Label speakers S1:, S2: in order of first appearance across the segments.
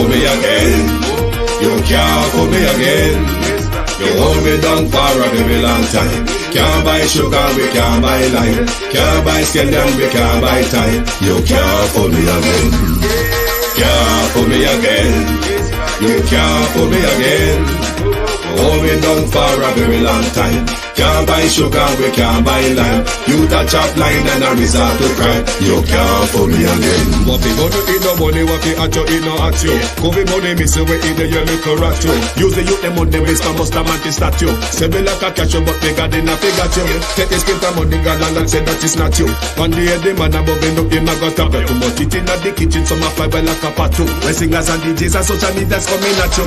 S1: fool me again. You can't fool me again. You hold me down for a very long time. Can't buy sugar, we can't buy lime. Can't buy scallion, we can't buy time. You can't fool me again. Can't fool me again. You can't fool me again. Hold me down for a very long time. Can't buy sugar, we can't buy lime. You touch up line and a resort to crime. You can't fool me again.
S2: What people do in no money, what they at you in no at you. Covid money missing we in the your little rat you. Use the youth them money waste and must a man to statue. Say me like a catch you but bigger than a figure you. Take the spit of money gun and say that is not you. On the head the man above him up him a got up. Too much it in the kitchen some a fly well like a pot too. When singers and DJs and social media's coming at you.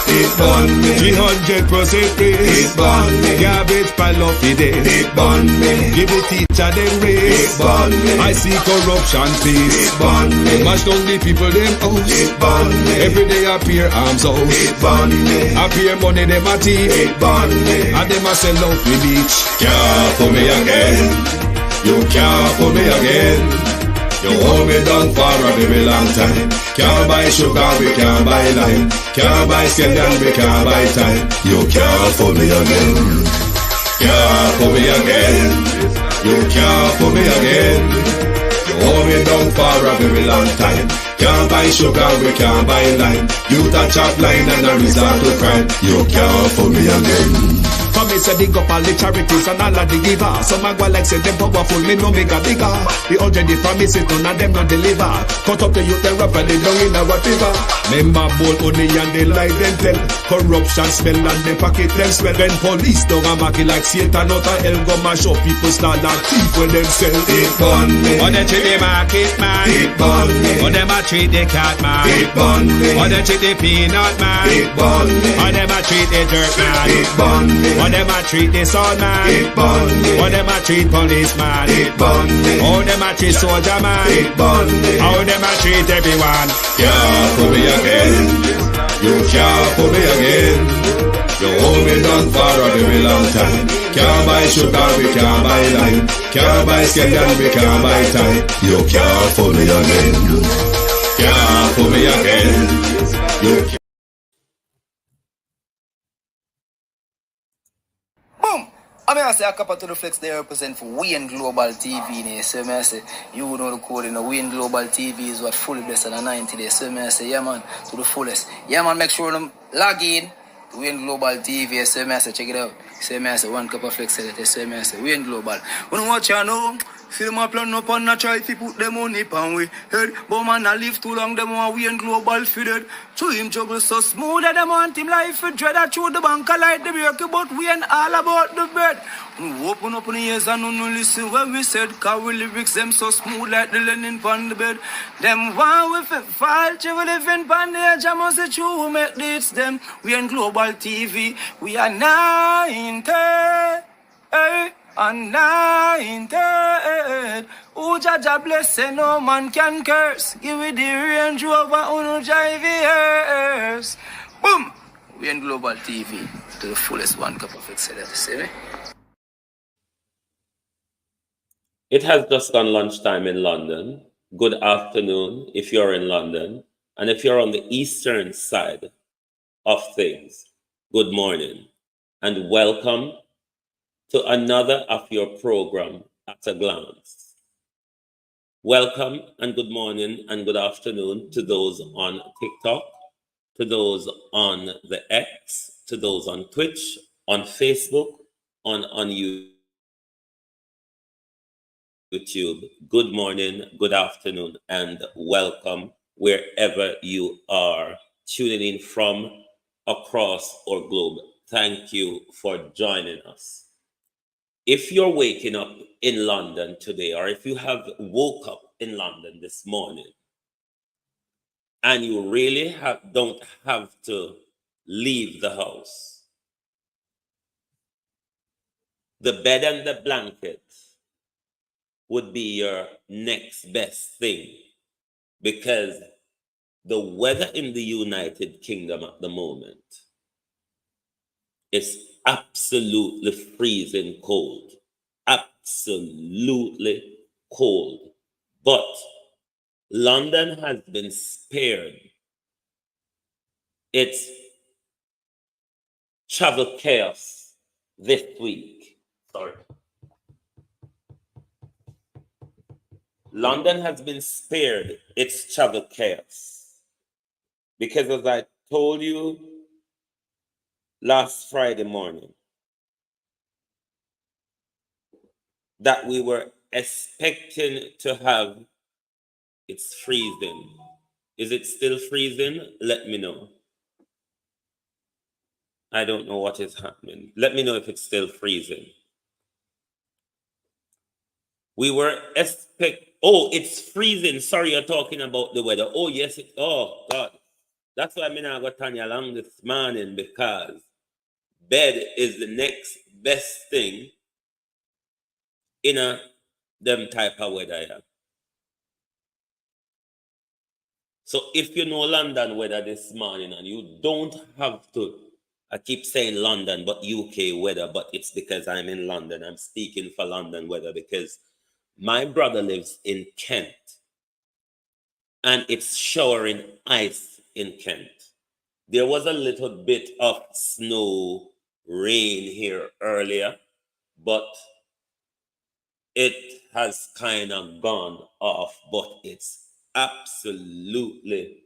S1: It burn me
S2: 300% raise.
S1: It burn me
S2: Garbage pile of the day.
S1: It burn me
S2: Give the teacher them raise.
S1: It burn me
S2: I see corruption please.
S1: It burn me
S2: Mash down the people them house.
S1: It burn me
S2: Every day appear arms out.
S1: It burn me
S2: Appear money them a thief.
S1: It burn me
S2: And them a sell out the beach.
S1: Can't fool me again. You can't fool me again. You hold me down for a very long time. Can't buy sugar, we can't buy lime. Can't buy scallion, we can't buy time. You can't fool me again. Can't fool me again. You can't fool me again. You hold me down for a very long time. Can't buy sugar, we can't buy lime. You touch up line and a resort to crime. You can't fool me again.
S2: For me say big up all the charities and all of the givers. Some a go like say them powerful, me no make a bigger. The already promise it, none of them not deliver. Cut up the youth, they rap and they down in a whatever. Member bowl honey and they lie them tell. Corruption smell and they pocket them swell. When police don't a market like Satan out of hell go mash up people start like thief when them sell.
S1: It burn me
S2: Or they treat the market man.
S1: It burn me
S2: Or them a treat the cat man.
S1: It burn me
S2: Or they treat the peanut man.
S1: It burn me
S2: Or them a treat the dirt man.
S1: It burn me
S2: Or them a treat the soul man.
S1: It burn me
S2: Or them a treat policeman.
S1: It burn me
S2: How them a treat soldier man.
S1: It burn me
S2: How them a treat everyone.
S1: Can't fool me again. You can't fool me again. You hold me down for a very long time. Can't buy sugar, we can't buy lime. Can't buy scallion, we can't buy time. You can't fool me again. Can't fool me again. You can't.
S3: Boom! I mean, I say a couple to the flex they represent for Wayne Global TV. So I say, you know the code in the Wayne Global TV is what fully blessed on 90 days. So I say, yeah man, to the fullest. Yeah man, make sure them log in to Wayne Global TV. So I say, check it out. So I say, one cup of flex. So I say, Wayne Global. When you watch you know, see them a plan up and a try to put them on it and we head. But man a live too long, them want Wayne Global fitted. To him juggle so smooth that them want him life for dread. I through the bank I like the break, but we ain't all about the bread. We open up in the ears and no listen when we said, cause we lyrics them so smooth like the linen on the bed. Them want we fall, we living on the edge, I must say true, make this them. We ain't Global TV, we are 90, and 90. Who Jaja bless, say no man can curse. Give me the Range Rover, uno drive years. Boom! We in Global TV to the fullest one cup of excellence. See me?
S4: It has just gone lunchtime in London. Good afternoon if you're in London. And if you're on the eastern side of things, good morning. And welcome to another of your program, At a Glance. Welcome and good morning and good afternoon to those on TikTok, to those on the X, to those on Twitch, on Facebook, on YouTube. Good morning, good afternoon, and welcome wherever you are tuning in from across our globe. Thank you for joining us. If you're waking up in London today, or if you have woke up in London this morning, and you really don't have to leave the house, the bed and the blanket would be your next best thing, because the weather in the United Kingdom at the moment is absolutely freezing cold. Absolutely cold. But London has been spared It's travel chaos this week. Sorry. London has been spared its travel chaos because, as I told you last Friday morning, that we were expecting to have, it's freezing. Is it still freezing? Let me know. I don't know what is happening. Let me know if it's still freezing. We were oh, it's freezing. Sorry, you're talking about the weather. Oh, yes. Oh, God. That's why I mean I got Tanya along this morning, because bed is the next best thing in a them type of weather. Yeah. So if you know London weather this morning, and you don't have to, I keep saying London, but UK weather, but it's because I'm in London. I'm speaking for London weather because my brother lives in Kent, and it's showering ice in Kent. There was a little bit of snow, rain here earlier, but it has kind of gone off, but it's absolutely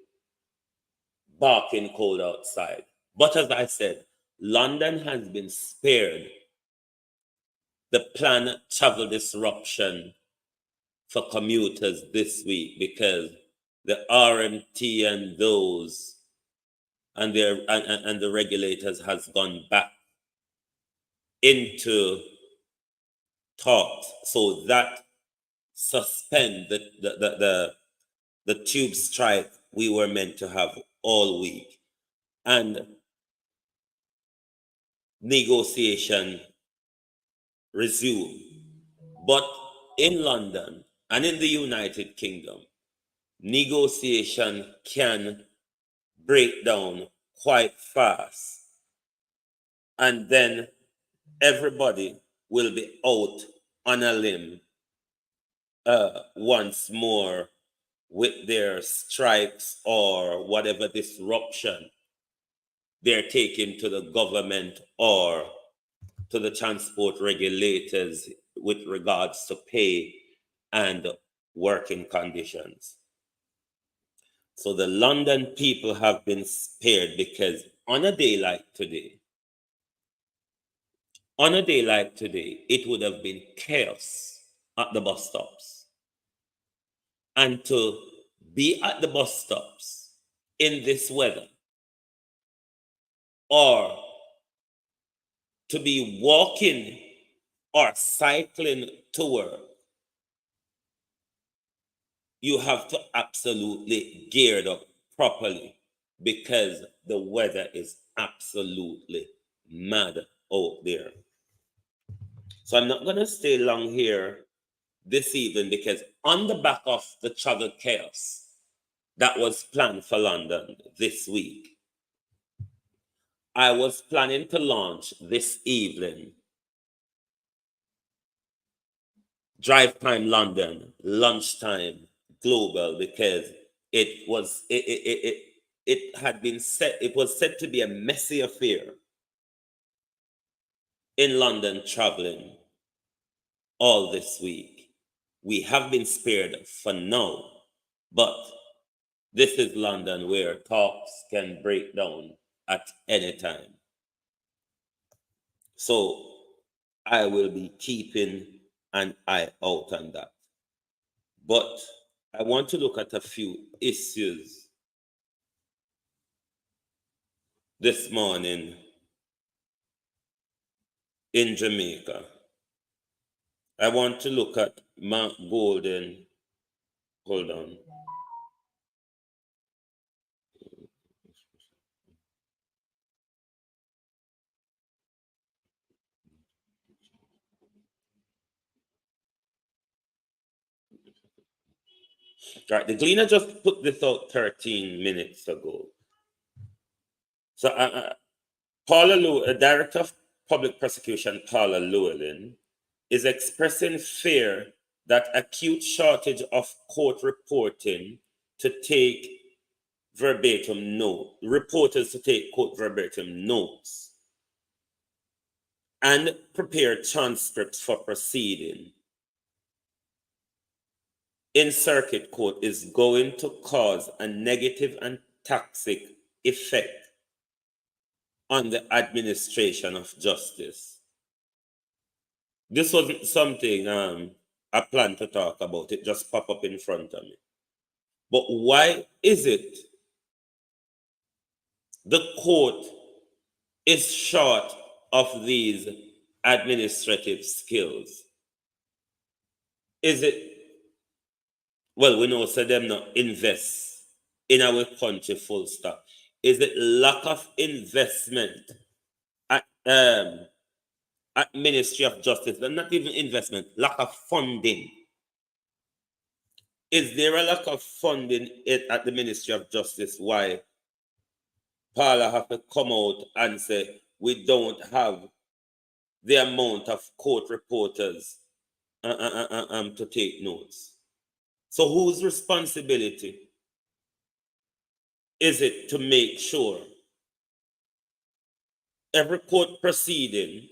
S4: barking cold outside. But as I said, London has been spared the planned travel disruption for commuters this week, because the RMT and those and the regulators has gone back into talks, so that suspend the tube strike we were meant to have all week, and negotiation resume. But in London and in the United Kingdom, negotiation can break down quite fast, and then everybody will be out on a limb once more with their strikes or whatever disruption they're taking to the government or to the transport regulators with regards to pay and working conditions. So the London people have been spared, because on a day like today, it would have been chaos at the bus stops. And to be at the bus stops in this weather, or to be walking or cycling to work, you have to absolutely gear it up properly, because the weather is absolutely mad out there. So I'm not going to stay long here this evening, because on the back of the travel chaos that was planned for London this week, I was planning to launch this evening Drive Time London, Lunchtime Global, because it was said to be a messy affair in London traveling all this week. We have been spared for now, but this is London, where talks can break down at any time. So I will be keeping an eye out on that. But I want to look at a few issues this morning in Jamaica. I want to look at Mark Golden. Hold on. Right, the Gleaner just put this out 13 minutes ago. So Director of Public Prosecution Paula Llewellyn is expressing fear that acute shortage of court reporting to take verbatim note, reporters to take quote verbatim notes and prepare transcripts for proceeding in circuit court is going to cause a negative and toxic effect on the administration of justice. This wasn't something I planned to talk about. It just popped up in front of me. But why is it the court is short of these administrative skills? Is it, well, we know so them not invest in our country full stop. Is it lack of investment at Ministry of Justice, but not even investment, lack of funding? Is there a lack of funding at the Ministry of Justice? Why Paula have to come out and say we don't have the amount of court reporters to take notes? So whose responsibility is it to make sure every court proceeding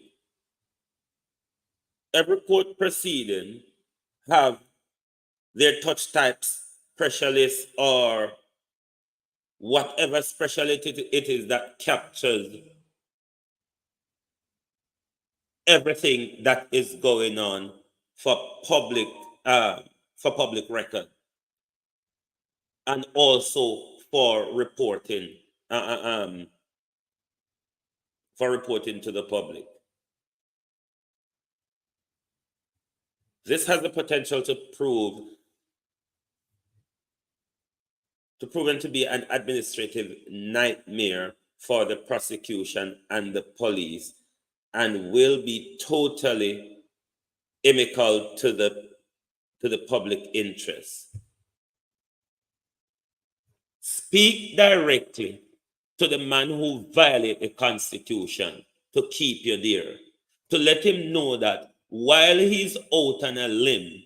S4: have their touch types specialist or whatever specialty it is that captures everything that is going on for public record and also for reporting to the public? This has the potential to prove to be an administrative nightmare for the prosecution and the police, and will be totally inimical to the public interest. Speak directly to the man who violated the Constitution to keep you there, to let him know that while he's out on a limb,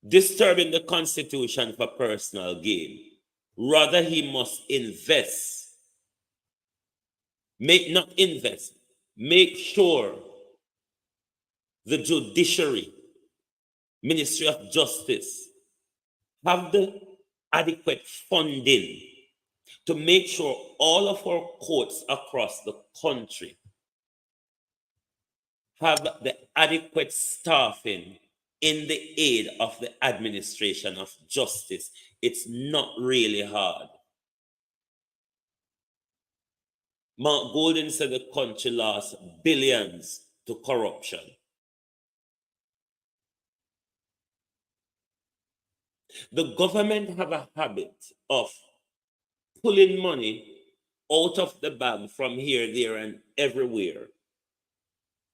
S4: disturbing the Constitution for personal gain, rather he must invest. Make sure the judiciary, Ministry of Justice, have the adequate funding to make sure all of our courts across the country have the adequate staffing in the aid of the administration of justice. It's not really hard. Mark Golden said the country lost billions to corruption. The government have a habit of pulling money out of the bag from here, there, and everywhere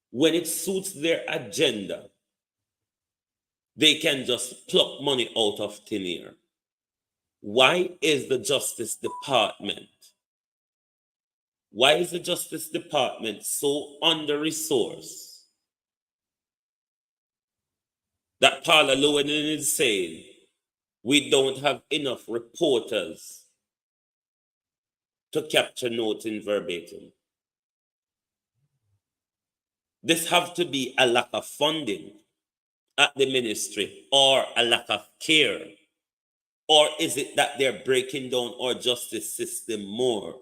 S4: when it suits their agenda. They can just pluck money out of thin air. Why is the Justice Department so under-resourced that Paula Llewellyn is saying we don't have enough reporters to capture notes in verbatim? This have to be a lack of funding at the ministry, or a lack of care? Or is it that they're breaking down our justice system more?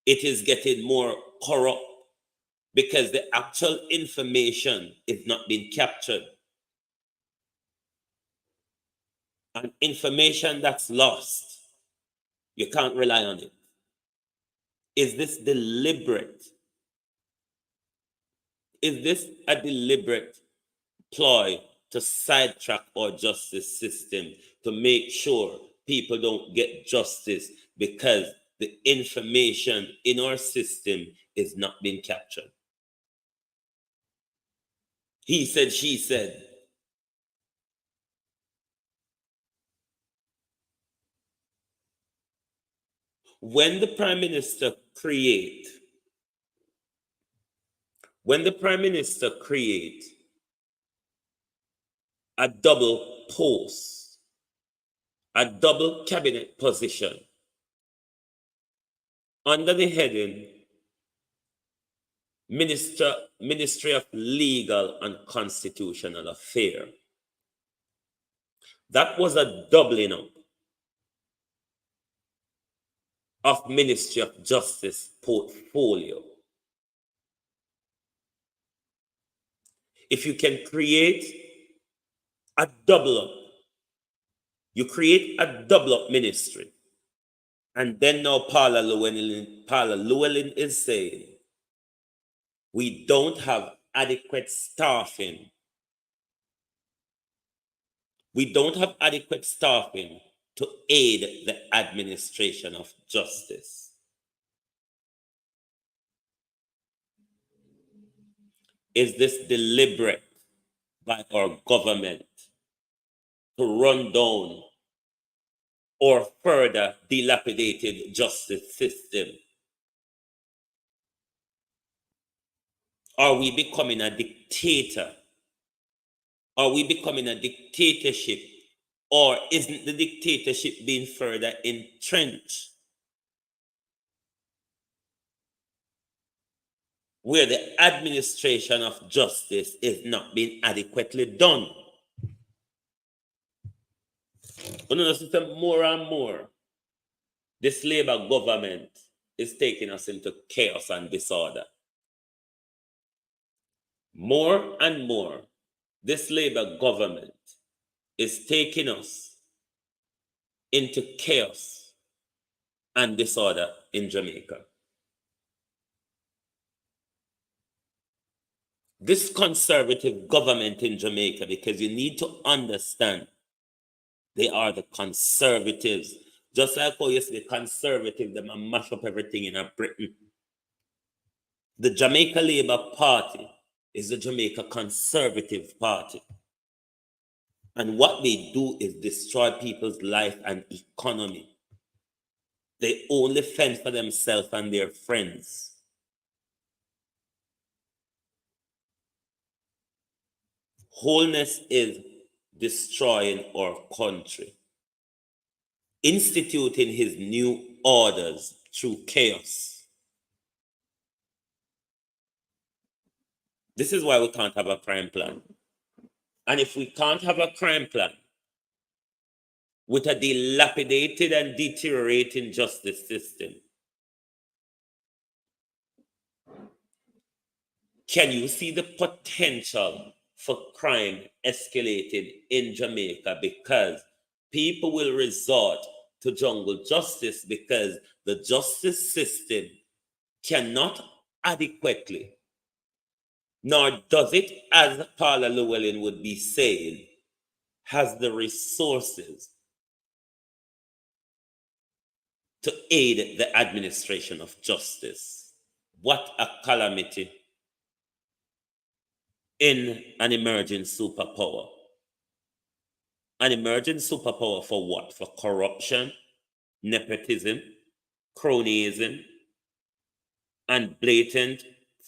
S4: It is getting more corrupt because the actual information is not being captured. And information that's lost, you can't rely on it. Is this deliberate? Is this a deliberate ploy to sidetrack our justice system, to make sure people don't get justice because the information in our system is not being captured? He said, she said. When the Prime Minister create a double post a double cabinet position under the heading Ministry of Legal and Constitutional Affairs. That was a doubling up of Ministry of Justice portfolio. If you can create a double up, you create a double up ministry. And then now Paula Llewellyn is saying, we don't have adequate staffing. We don't have adequate staffing to aid the administration of justice. Is this deliberate by our government to run down or further dilapidated justice system? Are we becoming a dictator? Are we becoming a dictatorship? Or isn't the dictatorship being further entrenched? Where the administration of justice is not being adequately done. But more and more, this Labour government is taking us into chaos and disorder. More and more, this Labour government is taking us into chaos and disorder in Jamaica. This conservative government in Jamaica, because you need to understand, they are the conservatives. Just like how you say the conservative, they mash up everything in Britain. The Jamaica Labour Party is the Jamaica Conservative Party. And what they do is destroy people's life and economy. They only fend for themselves and their friends. Wholeness is destroying our country, instituting his new orders through chaos. This is why we can't have a crime plan. And if we can't have a crime plan with a dilapidated and deteriorating justice system, can you see the potential for crime escalating in Jamaica? Because people will resort to jungle justice because the justice system cannot adequately, nor does it, as Paula Llewellyn would be saying, has the resources to aid the administration of justice. What a calamity in an emerging superpower. An emerging superpower for what? For corruption, nepotism, cronyism, and blatant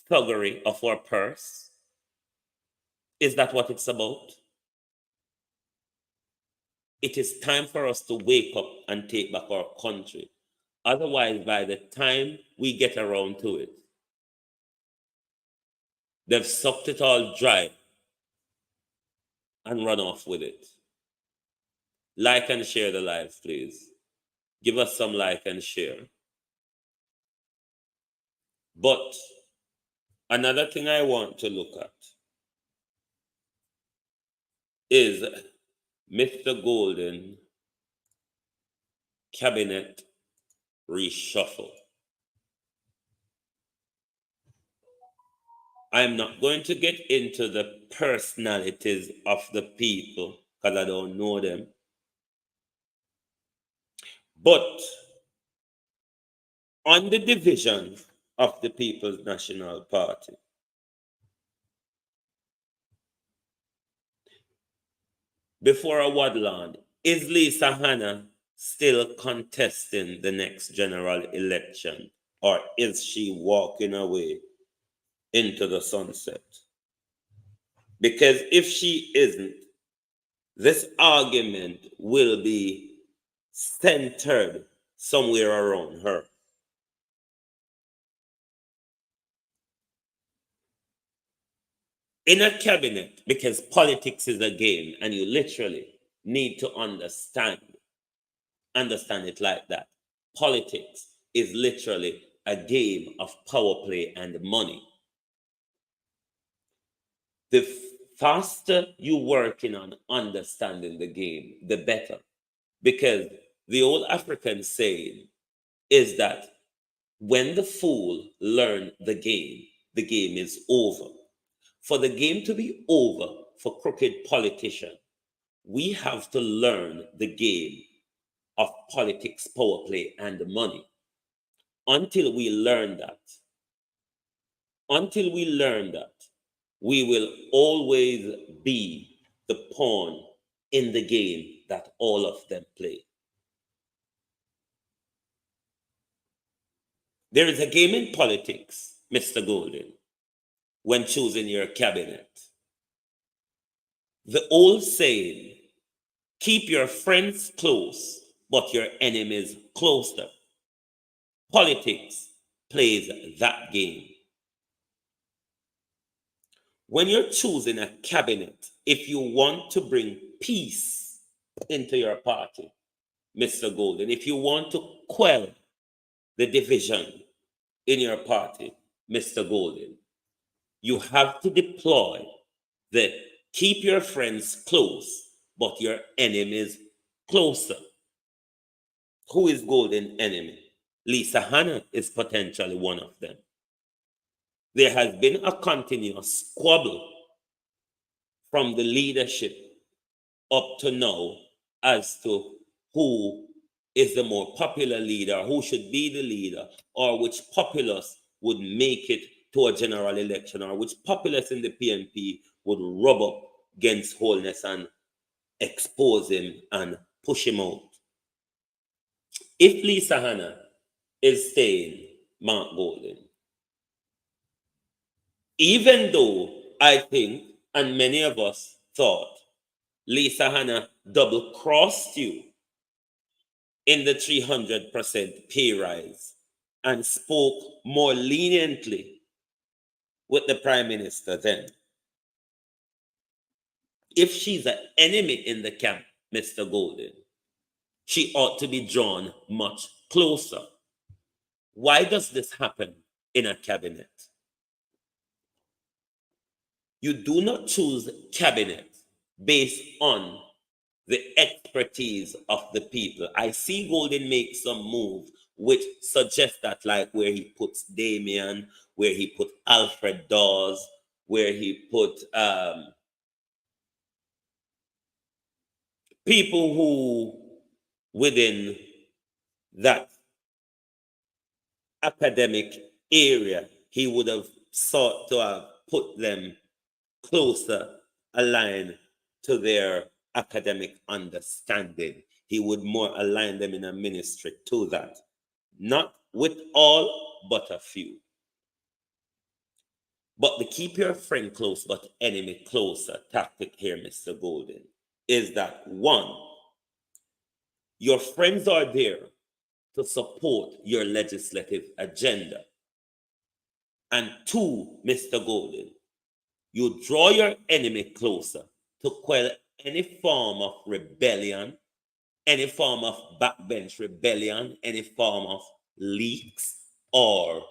S4: thuggery of our purse? Is that what it's about? It is time for us to wake up and take back our country. Otherwise, by the time we get around to it, they've sucked it all dry and run off with it. Like and share the live, please. Give us some like and share. But another thing I want to look at is Mr. Golden cabinet reshuffle. I'm not going to get into the personalities of the people because I don't know them. But on the division of the People's National Party, before a Wadland, is Lisa Hanna still contesting the next general election, or is she walking away into the sunset? Because if she isn't, this argument will be centered somewhere around her. In a cabinet, because politics is a game, and you literally need to understand it like that. Politics is literally a game of power play and money. The faster you working on understanding the game, the better. Because the old African saying is that when the fool learn the game is over. For the game to be over for crooked politicians, we have to learn the game of politics, power play, and money. Until we learn that, we will always be the pawn in the game that all of them play. There is a game in politics, Mr. Golden, when choosing your cabinet. The old saying, keep your friends close, but your enemies closer. Politics plays that game. When you're choosing a cabinet, if you want to bring peace into your party, Mr. Golden, if you want to quell the division in your party, Mr. Golden, you have to deploy the keep your friends close, but your enemies closer. Who is Golden enemy? Lisa Hanna is potentially one of them. There has been a continuous squabble from the leadership up to now as to who is the more popular leader, who should be the leader, or which populace would make it to a general election, or which populace in the PNP would rub up against Holness and expose him and push him out. If Lisa Hanna is staying, Mark Golden, even though I think, and many of us thought, Lisa Hanna double-crossed you in the 300% pay rise and spoke more leniently with the Prime Minister then. If she's an enemy in the camp, Mr. Golden, she ought to be drawn much closer. Why does this happen in a cabinet? You do not choose cabinet based on the expertise of the people. I see Golden make some move which suggests that, like where he puts Damien, where he put Alfred Dawes, where he put people who within that academic area he would have sought to have put them closer aligned to their academic understanding. He would more align them in a ministry to that. Not with all, but a few. But the keep your friend close but enemy closer tactic here, Mr. Golden, is that one, your friends are there to support your legislative agenda. And two, Mr. Golden, you draw your enemy closer to quell any form of rebellion, any form of backbench rebellion, any form of leaks or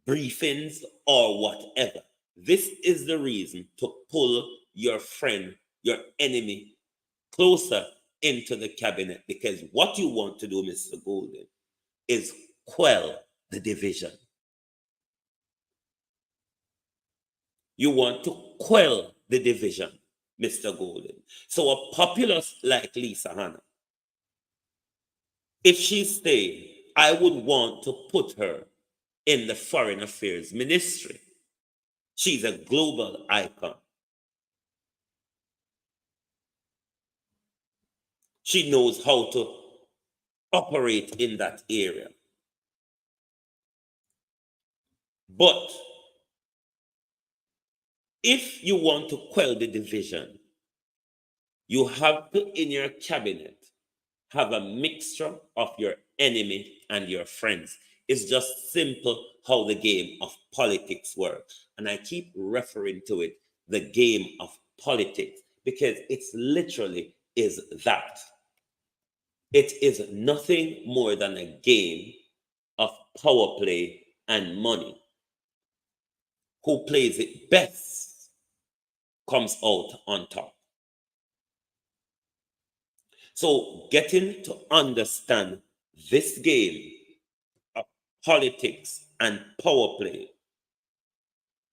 S4: briefings or whatever. This is the reason to pull your friend, your enemy, closer into the cabinet, because what you want to do, Mr. Golden, is quell the division. You want to quell the division, Mr. Golden. So a populace like Lisa Hanna, if she stayed, I would want to put her in the Foreign Affairs Ministry. She's a global icon. She knows how to operate in that area. But if you want to quell the division, you have to, in your cabinet, have a mixture of your enemy and your friends. It's just simple how the game of politics works. And I keep referring to it, the game of politics, because it's literally is that. It is nothing more than a game of power play and money. Who plays it best comes out on top. So getting to understand this game of politics and power play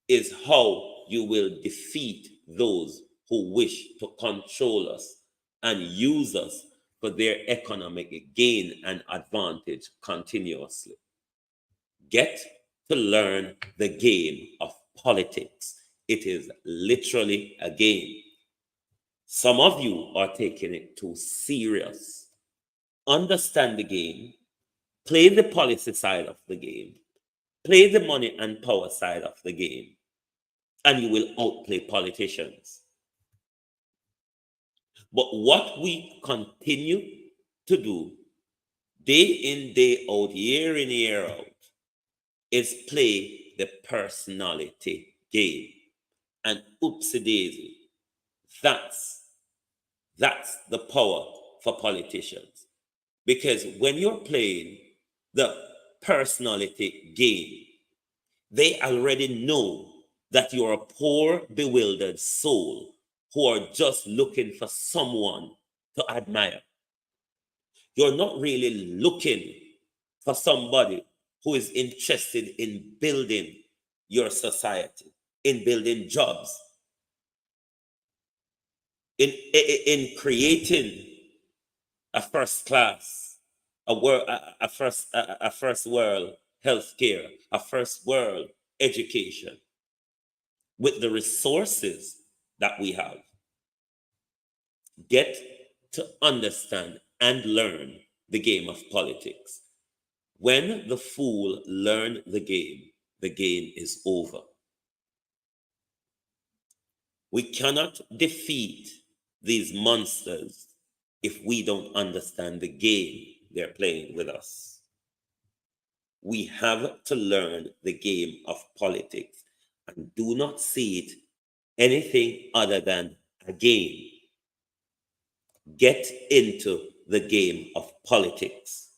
S4: is how you will defeat those who wish to control us and use us for their economic gain and advantage continuously. Get to learn the game of politics. It is literally a game. Some of you are taking it too serious. Understand the game, play the policy side of the game, play the money and power side of the game, and you will outplay politicians. But what we continue to do day in, day out, year in, year out, is play the personality game. And oopsie daisy, that's the power for politicians. Because when you're playing the personality game, they already know that you're a poor, bewildered soul who are just looking for someone to admire. You're not really looking for somebody who is interested in building your society, in building jobs, in creating a first class, a first world healthcare, a first world education with the resources that we have. Get to understand and learn the game of politics. When the fool learn the game is over. We cannot defeat these monsters if we don't understand the game they're playing with us. We have to learn the game of politics and do not see it anything other than a game. Get into the game of politics.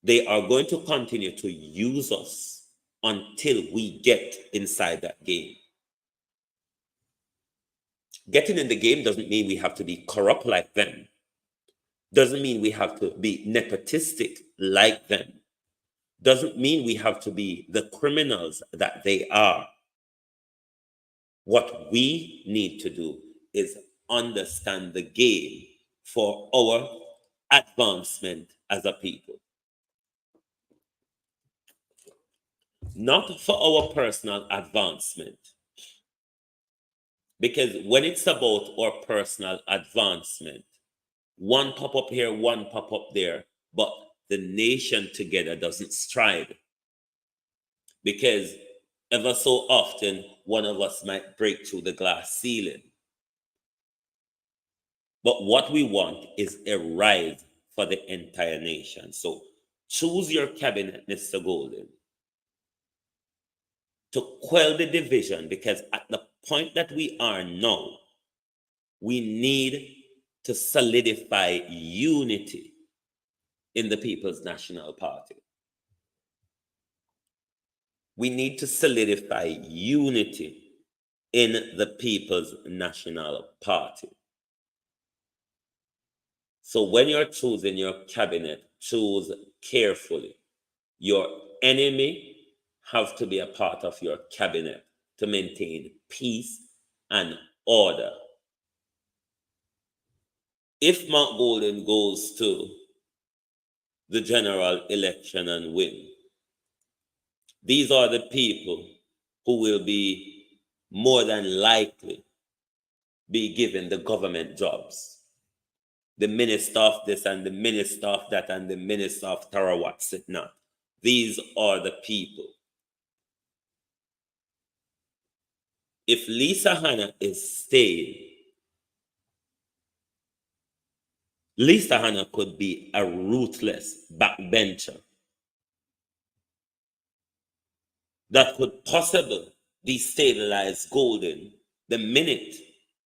S4: They are going to continue to use us until we get inside that game. Getting in the game doesn't mean we have to be corrupt like them. Doesn't mean we have to be nepotistic like them. Doesn't mean we have to be the criminals that they are. What we need to do is understand the game for our advancement as a people. Not for our personal advancement. Because when it's about our personal advancement, one pop up here, one pop up there, but the nation together doesn't strive. Because ever so often, one of us might break through the glass ceiling. But what we want is a rise for the entire nation. So choose your cabinet, Mr. Golden, to quell the division, because at the point that we are now, we need to solidify unity in the People's National Party. We need to solidify unity in the People's National Party. So when you're choosing your cabinet, choose carefully. Your enemy have to be a part of your cabinet to maintain peace and order. If Mark Golden goes to the general election and win, these are the people who will be more than likely be given the government jobs. The minister of this and the minister of that and the minister of Tarawat not. These are the people. If Lisa Hanna is staying, Lisa Hanna could be a ruthless backbencher that could possibly destabilize Golden the minute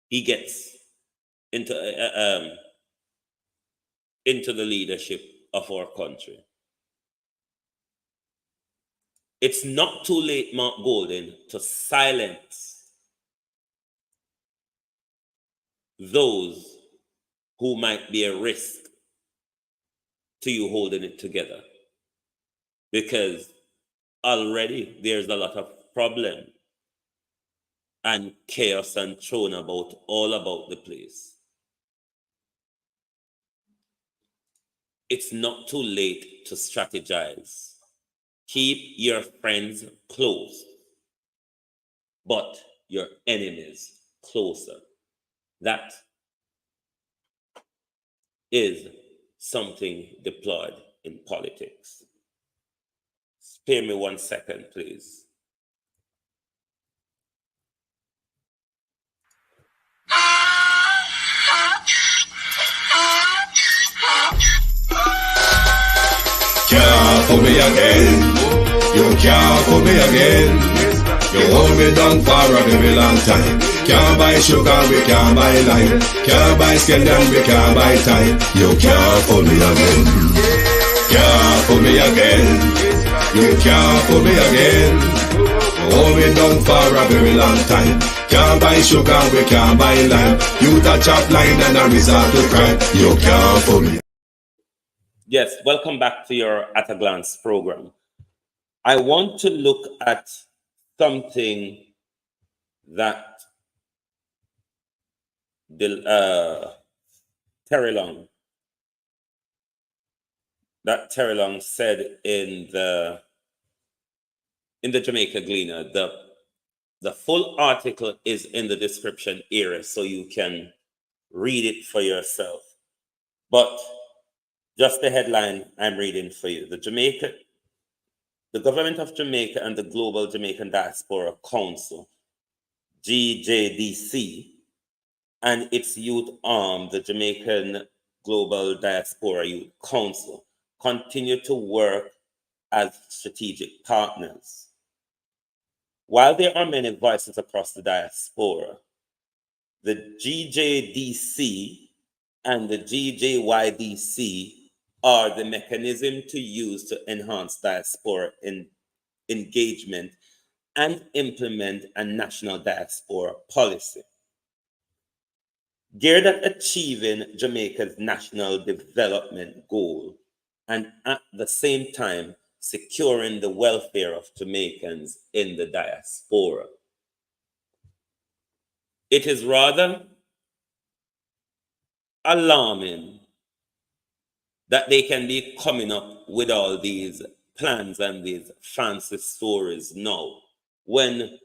S4: he gets into the leadership of our country. It's not too late, Mark Golden, to silence those who might be a risk to you holding it together. Because already there's a lot of problem and chaos and thrown about all about the place. It's not too late to strategize. Keep your friends close, but your enemies closer. That is something deployed in politics. Spare me 1 second, please.
S1: Can't fool me again. You can't fool me again. You hold me down for a very long time. Can't buy sugar, we can't buy lime. Can't buy scandal, we can't buy time. You can't fool me again. Can't fool me again. You can't fool me again. You hold me down for a very long time. Can't buy sugar, we can't buy lime. You touch up line and a resort to crime. You can't fool me.
S4: Yes, welcome back to your At a Glance program. I want to look at something that Terry Long said in the Jamaica Gleaner. The full article is in the description area, so you can read it for yourself. But just the headline I'm reading for you. The government of Jamaica and the Global Jamaican Diaspora Council, GJDC, and its youth arm, the Jamaican Global Diaspora Youth Council, continue to work as strategic partners. While there are many voices across the diaspora, the GJDC and the GJYDC are the mechanism to use to enhance diaspora engagement and implement a national diaspora policy geared at achieving Jamaica's national development goal and at the same time securing the welfare of Jamaicans in the diaspora. It is rather alarming that they can be coming up with all these plans and these fancy stories now, when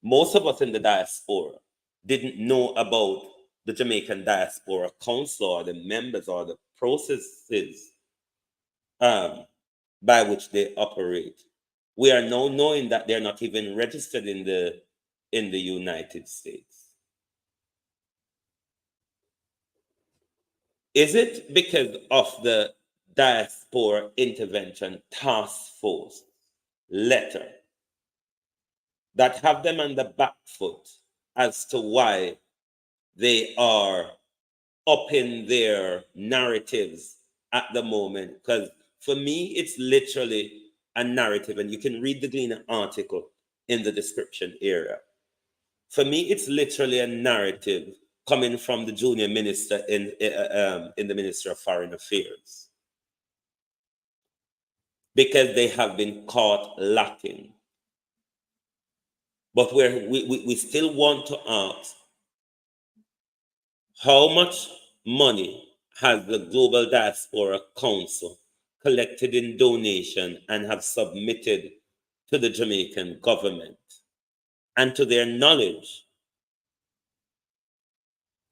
S4: most of us in the diaspora didn't know about the Jamaican Diaspora Council or the members or the processes by which they operate. We are now knowing that they're not even registered in the United States. Is it because of the Diaspora Intervention Task Force letter that have them on the back foot as to why they are upping their narratives at the moment? Because for me, it's literally a narrative, and you can read the Gleaner article in the description area. For me, it's literally a narrative coming from the junior minister in the Ministry of Foreign Affairs, because they have been caught lacking. But we still want to ask, how much money has the Global Diaspora Council collected in donation and have submitted to the Jamaican government? And to their knowledge,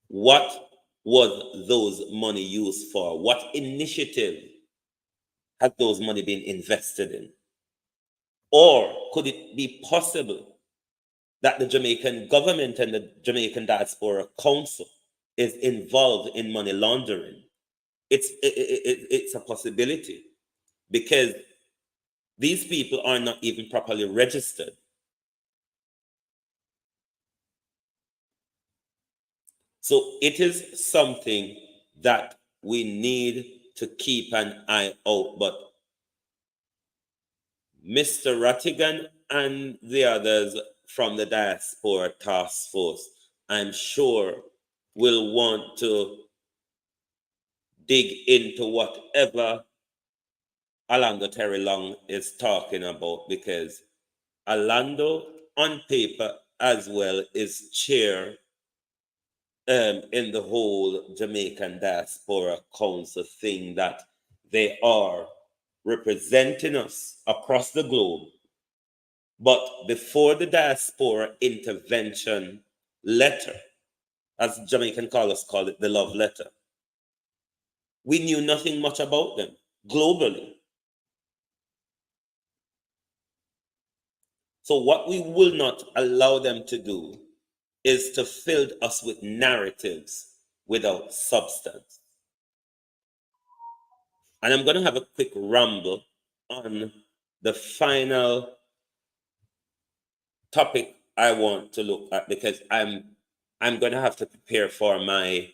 S4: what was those money used for? What initiative has those money been invested in? Or could it be possible that the Jamaican government and the Jamaican Diaspora Council is involved in money laundering it's a possibility, because these people are not even properly registered. So it is something that we need to keep an eye out. But Mr. Rattigan and the others from the Diaspora Task Force, I'm sure, will want to dig into whatever Orlando Terry Long is talking about, because Orlando, on paper as well, is chair in the whole Jamaican Diaspora Council thing, that they are representing us across the globe. But before the diaspora intervention letter, as Jamaican callers call it, the love letter, we knew nothing much about them globally. So what we will not allow them to do is to fill us with narratives without substance. And I'm going to have a quick ramble on the final topic I want to look at, because I'm going to have to prepare for my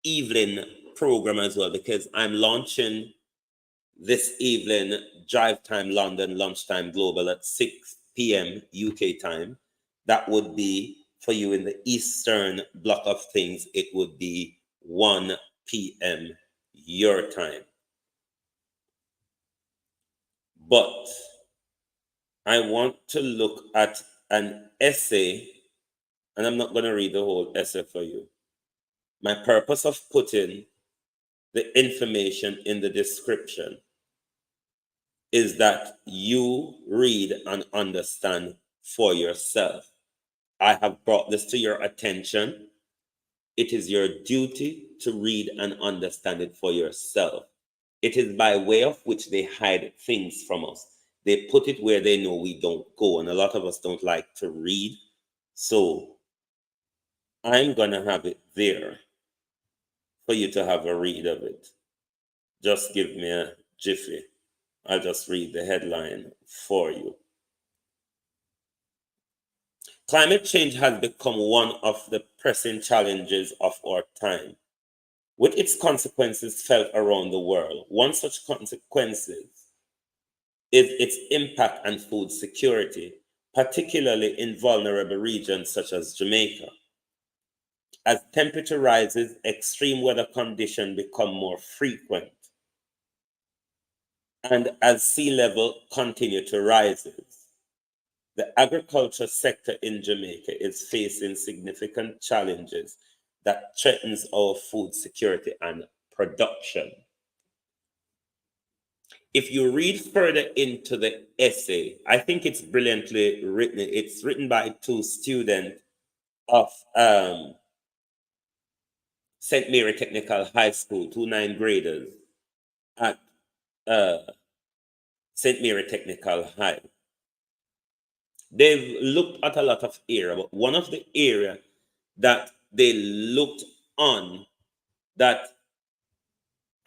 S4: evening program as well, because I'm launching this evening Drive Time London, Lunchtime Global at 6 p.m. UK time. That would be, for you in the Eastern block of things, it would be 1 p.m. your time. But I want to look at an essay, and I'm not going to read the whole essay for you. My purpose of putting the information in the description is that you read and understand for yourself. I have brought this to your attention. It is your duty to read and understand it for yourself. It is by way of which they hide things from us. They put it where they know we don't go, and a lot of us don't like to read. So I'm going to have it there for you to have a read of it. Just give me a jiffy. I'll just read the headline for you. Climate change has become one of the pressing challenges of our time, with its consequences felt around the world. One such consequence is its impact on food security, particularly in vulnerable regions such as Jamaica. As temperature rises, extreme weather conditions become more frequent. And as sea level continue to rise, the agriculture sector in Jamaica is facing significant challenges that threatens our food security and production. If you read further into the essay, I think it's brilliantly written. It's written by two students of St. Mary Technical High School, 2 9th graders at St. Mary Technical High. They've looked at a lot of area, but one of the area that they looked on that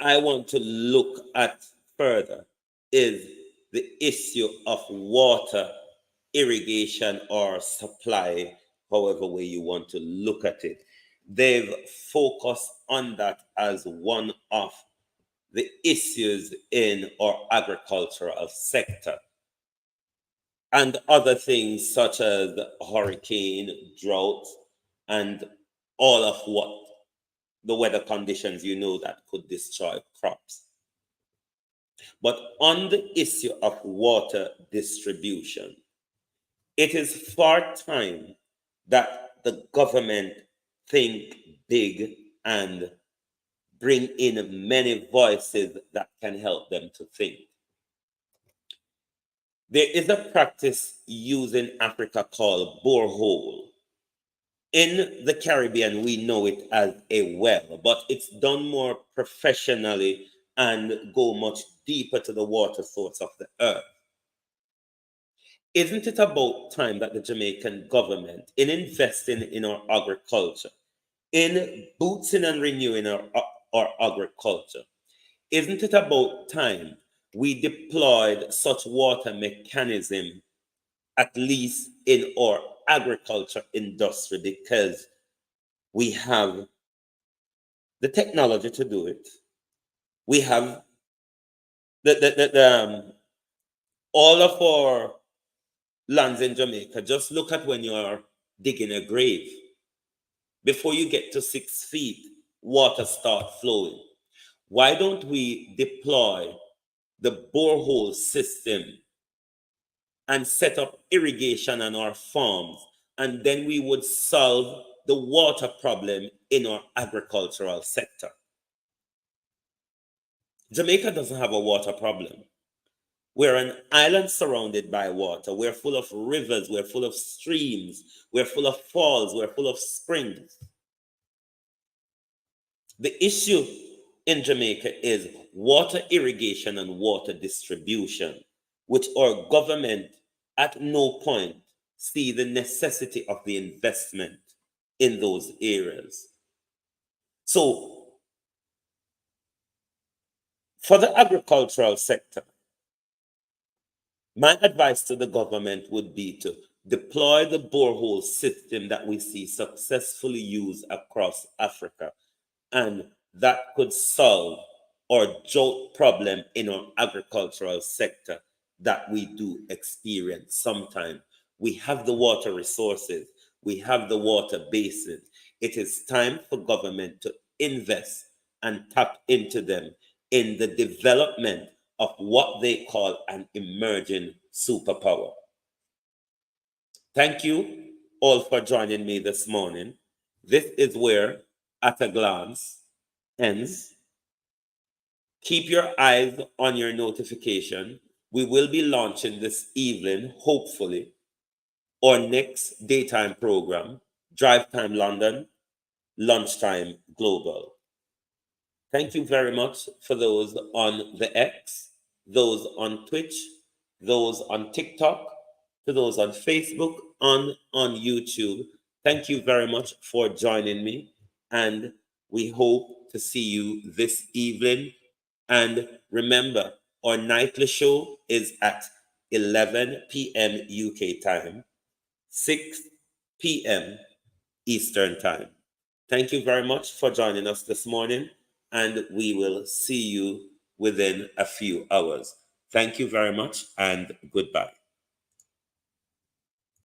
S4: I want to look at further is the issue of water irrigation or supply, however way you want to look at it. They've focused on that as one of the issues in our agricultural sector. And other things such as hurricane, drought, and all of what the weather conditions that could destroy crops. But on the issue of water distribution, it is far time that the government think big and bring in many voices that can help them to think. There is a practice used in Africa called borehole. In the Caribbean, we know it as a well, but it's done more professionally and go much deeper to the water source of the earth. Isn't it about time that the Jamaican government, in investing in our agriculture, in boosting and renewing our our agriculture. Isn't it about time we deployed such water mechanism, at least in our agriculture industry, because we have the technology to do it. We have all of our lands in Jamaica. Just look at when you're digging a grave. Before you get to 6 feet, water starts flowing. Why don't we deploy the borehole system and set up irrigation on our farms, and then we would solve the water problem in our agricultural sector? Jamaica doesn't have a water problem. We're an island surrounded by water. We're full of rivers. We're full of streams. We're full of falls. We're full of springs. The issue in Jamaica is water irrigation and water distribution, which our government at no point see the necessity of the investment in those areas. So, for the agricultural sector, my advice to the government would be to deploy the borehole system that we see successfully used across Africa, and that could solve our drought problem in our agricultural sector that we do experience sometimes. We have the water resources, we have the water basins. It is time for government to invest and tap into them in the development of what they call an emerging superpower. Thank you all for joining me this morning. This is where At a Glance ends. Keep your eyes on your notification. We will be launching this evening, hopefully, our next daytime program, Drive Time London, Lunchtime Global. Thank you very much for those on the X, those on Twitch, those on TikTok, to those on Facebook, on YouTube. Thank you very much for joining me, and we hope to see you this evening. And remember, our nightly show is at 11 p.m. UK time, 6 p.m. Eastern time. Thank you very much for joining us this morning, and we will see you within a few hours. Thank you very much, and goodbye.